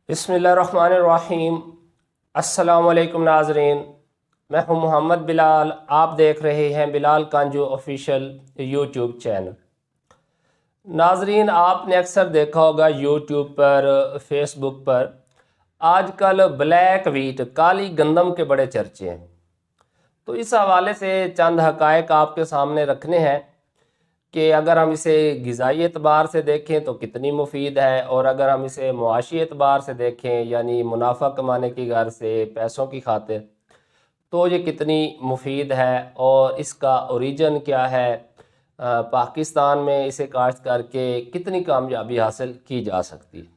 बिस्मिल्लाहिर्रहमानिर्रहीम। अस्सलाम वालेकुम नाज़रीन, मैं हूं मोहम्मद बिलाल। आप देख रहे हैं बिलाल कांजू ऑफिशियल यूट्यूब चैनल। नाज़रीन, आपने अक्सर देखा होगा यूट्यूब पर, फेसबुक पर आजकल ब्लैक वीट, काली गंदम के बड़े चर्चे हैं। तो इस हवाले से चंद हक़ाइक़ आपके सामने रखने हैं कि अगर हम इसे ग़िज़ाई एतबार से देखें तो कितनी मुफीद है, और अगर हम इसे मुआशी एतबार से देखें यानी मुनाफा कमाने की गर्ज से, पैसों की खातिर, तो ये कितनी मुफीद है और इसका ओरिजिन क्या है। पाकिस्तान में इसे काश्त करके कितनी कामयाबी हासिल की जा सकती है।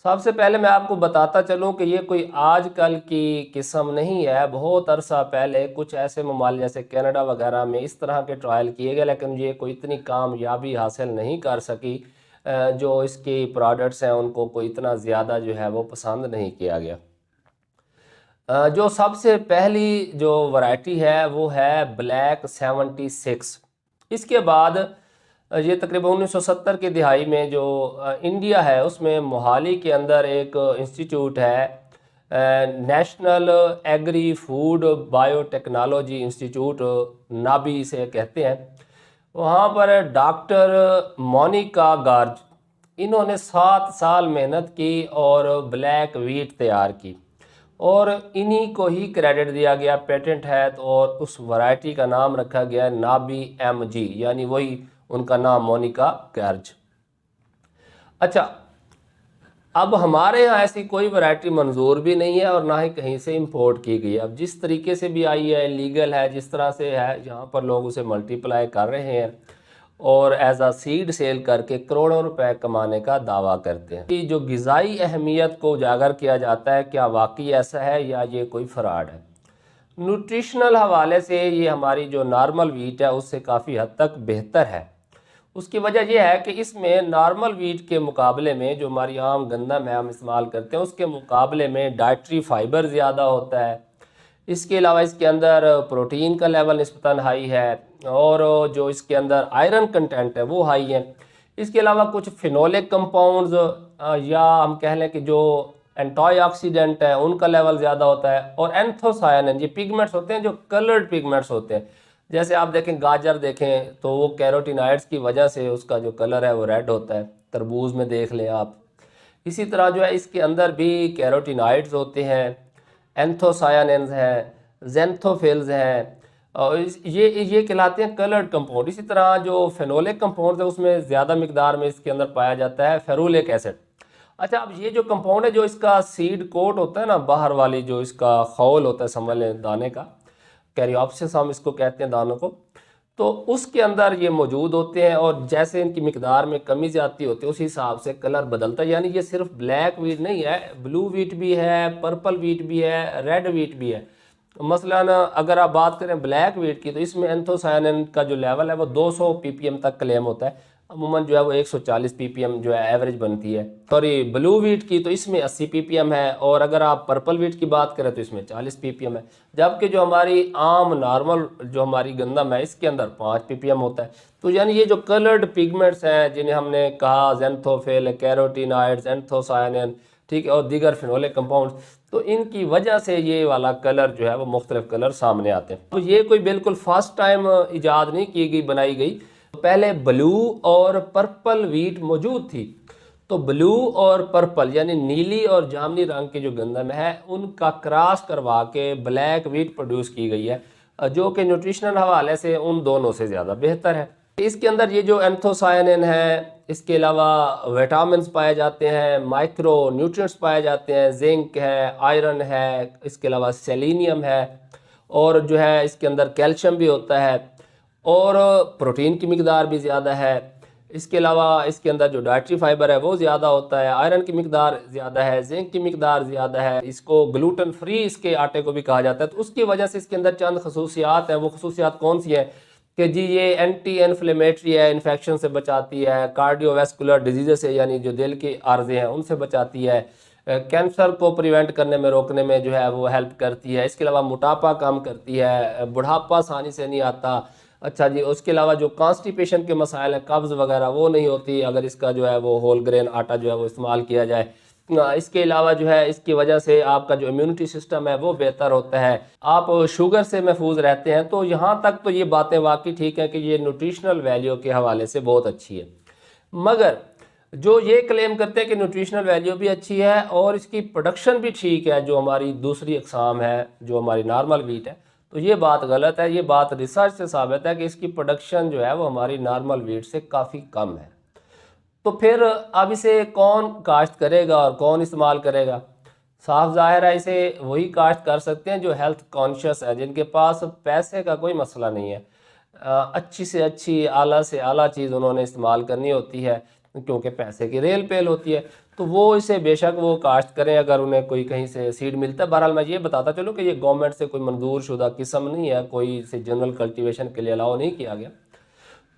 सबसे पहले मैं आपको बताता चलूं कि ये कोई आजकल की किस्म नहीं है। बहुत अरसा पहले कुछ ऐसे ममालिक जैसे कनाडा वगैरह में इस तरह के ट्रायल किए गए, लेकिन ये कोई इतनी कामयाबी हासिल नहीं कर सकी। जो इसकी प्रोडक्ट्स हैं उनको कोई इतना ज़्यादा जो है वो पसंद नहीं किया गया। जो सबसे पहली जो वैरायटी है वो है ब्लैक 76। इसके बाद ये तकरीबन 1970 की दिहाई में जो इंडिया है उसमें मोहाली के अंदर एक इंस्टीट्यूट है, national agri food biotechnology institute, Nabi इसे कहते हैं। वहाँ पर डॉक्टर मोनिका गार्ज, इन्होंने 7 साल मेहनत की और ब्लैक वीट तैयार की, और इन्हीं को ही क्रेडिट दिया गया, पेटेंट है तो, और उस वैरायटी का नाम रखा गया नाबी MG, यानी वही उनका नाम मोनिका गार्ज। अच्छा, अब हमारे यहाँ ऐसी कोई वैरायटी मंजूर भी नहीं है और ना ही कहीं से इंपोर्ट की गई है। अब जिस तरीके से भी आई है, लीगल है, जिस तरह से है, यहाँ पर लोग उसे मल्टीप्लाई कर रहे हैं और एज आ सीड सेल करके करोड़ों रुपए कमाने का दावा करते हैं। कि जो ग़िज़ाई अहमियत को उजागर किया जाता है, क्या वाकई ऐसा है या ये कोई फ्रॉड है? न्यूट्रिशनल हवाले से ये हमारी जो नॉर्मल वीट है उससे काफ़ी हद तक बेहतर है। उसकी वजह यह है कि इसमें नॉर्मल वीट के मुकाबले में, जो हमारी आम गंदम है हम इस्तेमाल करते हैं, उसके मुकाबले में डाइट्री फाइबर ज़्यादा होता है। इसके अलावा इसके अंदर प्रोटीन का लेवल निस्बतन हाई है, और जो इसके अंदर आयरन कंटेंट है वो हाई है। इसके अलावा कुछ फिनोलिक कंपाउंड्स या हम कह लें कि जो एंटीऑक्सीडेंट है उनका लेवल ज़्यादा होता है, और एंथोसायनिन, ये पिगमेंट्स होते हैं जो कलर्ड पिगमेंट्स होते हैं। जैसे आप देखें, गाजर देखें तो वो कैरोटीनॉइड्स की वजह से उसका जो कलर है वो रेड होता है। तरबूज में देख लें आप। इसी तरह जो है इसके अंदर भी कैरोटीनॉइड्स होते हैं, एंथोसायनिन्स हैं, जेंथोफिल्स हैं, और ये कहलाते हैं कलर्ड कंपाउंड। इसी तरह जो फेनोलिक कंपाउंड है उसमें ज़्यादा मिकदार में इसके अंदर पाया जाता है फेरुलिक एसिड। अच्छा, अब ये जो कंपाउंड है, जो इसका सीड कोट होता है ना, बाहर वाली जो इसका खौल होता है, समझ लें दाने का, कैरियोप्सिस हम इसको कहते हैं दानों को, तो उसके अंदर ये मौजूद होते हैं, और जैसे इनकी मिकदार में कमी ज़्यादा होती है उस हिसाब से कलर बदलता है। यानी ये सिर्फ ब्लैक वीट नहीं है, ब्लू वीट भी है, पर्पल वीट भी है, रेड वीट भी है। मसलन अगर आप बात करें ब्लैक वीट की, तो इसमें एंथोसायनिन का जो लेवल है वो 200 ppm तक क्लेम होता है। अमूमन जो है वो 140 ppm जो है एवरेज बनती है। सॉरी, ब्लू वीट की तो इसमें 80 ppm है, और अगर आप पर्पल वीट की बात करें तो इसमें 40 ppm है। जबकि जो हमारी आम नॉर्मल जो हमारी गंदम है इसके अंदर 5 ppm होता है। तो यानी ये जो कलर्ड पिगमेंट्स हैं जिन्हें हमने कहा जेंथोफिल, कैरोटीनॉइड्स, एंथोसायनिन, ठीक है, और दीगर फिनोलिक कंपाउंड्स, तो इनकी वजह से ये वाला कलर जो है वो मुख्तलिफ कलर सामने आते हैं। तो ये कोई बिल्कुल फर्स्ट टाइम इजाद नहीं की गई, बनाई गई। पहले ब्लू और पर्पल वीट मौजूद थी। तो ब्लू और पर्पल यानी नीली और जामनी रंग की जो गंदम है उनका क्रॉस करवा के ब्लैक वीट प्रोड्यूस की गई है, जो कि न्यूट्रिशनल हवाले से उन दोनों से ज़्यादा बेहतर है। इसके अंदर ये जो एंथोसायनिन है, इसके अलावा विटामिन्स पाए जाते हैं, माइक्रो न्यूट्रिएंट्स पाए जाते हैं, जिंक है, आयरन है, इसके अलावा सेलेनियम है, और जो है इसके अंदर कैल्शियम भी होता है, और प्रोटीन की मिकदार भी ज़्यादा है। इसके अलावा इसके अंदर जो डाइट्री फाइबर है वो ज़्यादा होता है, आयरन की मिकदार ज़्यादा है, जिंक की मिकदार ज़्यादा है। इसको ग्लूटेन फ्री इसके आटे को भी कहा जाता है। तो उसकी वजह से इसके अंदर चंद खसूसियात हैं। वो खसूसियात कौन सी हैं कि जी ये एंटी इन्फ्लेमेटरी है, इन्फेक्शन से बचाती है, कार्डियोवैस्कुलर डिजीज़ से यानी जो दिल के आर्जे हैं उनसे बचाती है, कैंसर को प्रिवेंट करने में, रोकने में जो है वो हेल्प करती है। इसके अलावा मोटापा कम करती है, बुढ़ापा आसानी से नहीं आता। अच्छा जी, उसके अलावा जो कॉन्स्टिपेशन के मसाइल हैं, कब्ज़ वगैरह, वो नहीं होती अगर इसका जो है वो होल ग्रेन आटा जो है वो इस्तेमाल किया जाए। इसके अलावा जो है इसकी वजह से आपका जो इम्यूनिटी सिस्टम है वो बेहतर होता है, आप शुगर से महफूज रहते हैं। तो यहाँ तक तो ये बातें वाकई ठीक है कि ये न्यूट्रिशनल वैल्यू के हवाले से बहुत अच्छी है। मगर जो ये क्लेम करते हैं कि न्यूट्रिशनल वैल्यू भी अच्छी है और इसकी प्रोडक्शन भी ठीक है, जो हमारी दूसरी अक़साम है, जो हमारी नॉर्मल वीट है, तो ये बात गलत है। ये बात रिसर्च से साबित है कि इसकी प्रोडक्शन जो है वो हमारी नॉर्मल वीट से काफ़ी कम है। तो फिर अब इसे कौन काश्त करेगा और कौन इस्तेमाल करेगा? साफ ज़ाहिर है इसे वही काश्त कर सकते हैं जो हेल्थ कॉन्शियस है, जिनके पास पैसे का कोई मसला नहीं है। अच्छी से अच्छी, आला से आला चीज़ उन्होंने इस्तेमाल करनी होती है, क्योंकि पैसे की रेल पेल होती है। तो वो इसे बेशक वो काश्त करें अगर उन्हें कोई कहीं से सीड मिलता है। बहरहाल मैं ये बताता चलूँ कि ये गवर्नमेंट से कोई मंजूर शुदा किस्म नहीं है, कोई इसे जनरल कल्टीवेशन के लिए अलाउ नहीं किया गया।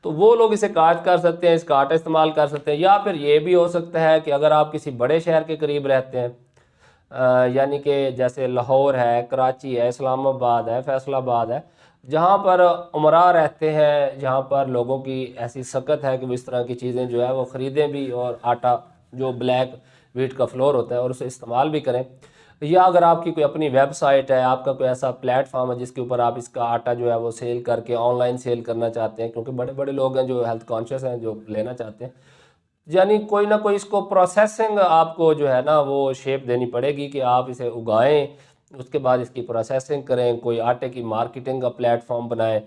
तो वो लोग इसे काश्त कर सकते हैं, इसका आटा इस्तेमाल कर सकते हैं। या फिर ये भी हो सकता है कि अगर आप किसी बड़े शहर के करीब रहते हैं, यानी कि जैसे लाहौर है, कराची है, इस्लामाबाद है, फैसलाबाद है, जहाँ पर उमरा रहते हैं, जहाँ पर लोगों की ऐसी सकत है कि वो इस तरह की चीज़ें जो है वो ख़रीदें भी और आटा जो ब्लैक व्हीट का फ्लोर होता है और उसे इस्तेमाल भी करें। या अगर आपकी कोई अपनी वेबसाइट है, आपका कोई ऐसा प्लेटफॉर्म है जिसके ऊपर आप इसका आटा जो है वो सेल करके ऑनलाइन सेल करना चाहते हैं, क्योंकि बड़े बड़े लोग हैं जो हेल्थ कॉन्शियस हैं जो लेना चाहते हैं, यानी कोई ना कोई इसको प्रोसेसिंग आपको जो है ना वो शेप देनी पड़ेगी कि आप इसे उगाएं, उसके बाद इसकी प्रोसेसिंग करें, कोई आटे की मार्केटिंग का प्लेटफॉर्म बनाएं।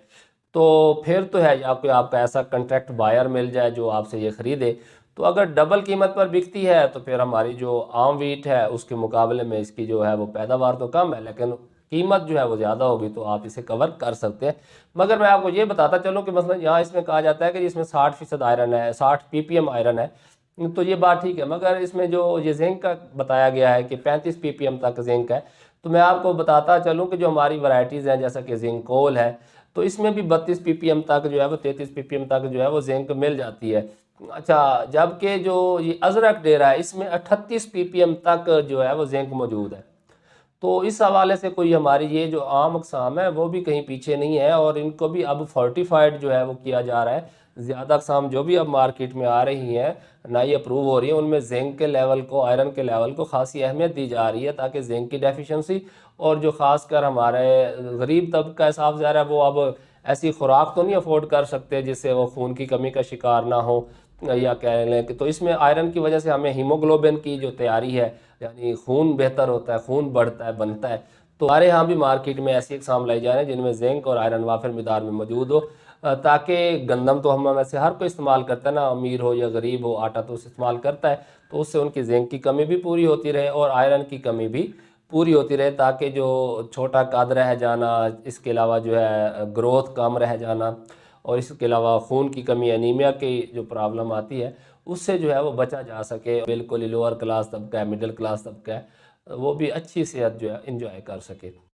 तो फिर तो है, या कोई आपका ऐसा कंट्रैक्ट बायर मिल जाए जो आपसे ये ख़रीदे। तो अगर डबल कीमत पर बिकती है तो फिर हमारी जो आम वीट है उसके मुकाबले में इसकी जो है वो पैदावार तो कम है, लेकिन कीमत जो है वो ज़्यादा होगी, तो आप इसे कवर कर सकते हैं। मगर मैं आपको ये बताता चलूँ कि मतलब यहाँ इसमें कहा जाता है कि इसमें 60% आयरन है, 60 ppm आयरन है, तो ये बात ठीक है। मगर इसमें जो ये जिंक का बताया गया है कि 35 ppm तक जिंक है। तो मैं आपको बताता चलूँ कि जो हमारी वैरायटीज़ हैं जैसा कि जिंकोल है, तो इसमें भी 32 ppm तक जो है वो 33 ppm तक जो है वो जिंक मिल जाती है। अच्छा, जबकि जो ये अजरक डेरा है इसमें 38 ppm तक जो है वो जिंक मौजूद है। तो इस हवाले से कोई हमारी ये जो आम अक़साम है वो भी कहीं पीछे नहीं है, और इनको भी अब फोर्टिफाइड जो है वो किया जा रहा है। ज़्यादा अक़साम जो भी अब मार्केट में आ रही हैं, नई अप्रूव हो रही हैं, उनमें जिंक के लेवल को, आयरन के लेवल को ख़ासी अहमियत दी जा रही है, ताकि जिंक की डेफिशिएंसी और जो ख़ासकर हमारे गरीब तबका है, साफ ज़ाहिर है वो अब ऐसी खुराक तो नहीं अफोर्ड कर सकते जिससे वो खून की कमी का शिकार ना हो, या कह लें कि तो इसमें आयरन की वजह से हमें हीमोग्लोबिन की जो तैयारी है, यानी खून बेहतर होता है, खून बढ़ता है, बनता है। तो हमारे यहाँ भी मार्केट में ऐसी इकसाम लाई जा रहे हैं जिनमें जिंक और आयरन वाफिर मिदार में मौजूद हो, ताकि गंदम तो हम में से हर कोई इस्तेमाल करता है ना, अमीर हो या गरीब हो, आटा तो इस्तेमाल करता है, तो उससे उनकी जिंक की कमी भी पूरी होती रहे और आयरन की कमी भी पूरी होती रहे, ताकि जो छोटा कद रह जाना, इसके अलावा जो है ग्रोथ कम रह जाना, और इसके अलावा खून की कमी, एनीमिया की जो प्रॉब्लम आती है, उससे जो है वो बचा जा सके। बिल्कुल ही लोअर क्लास तबका है, मिडिल क्लास तबका है, वो भी अच्छी सेहत जो है इंजॉय कर सके।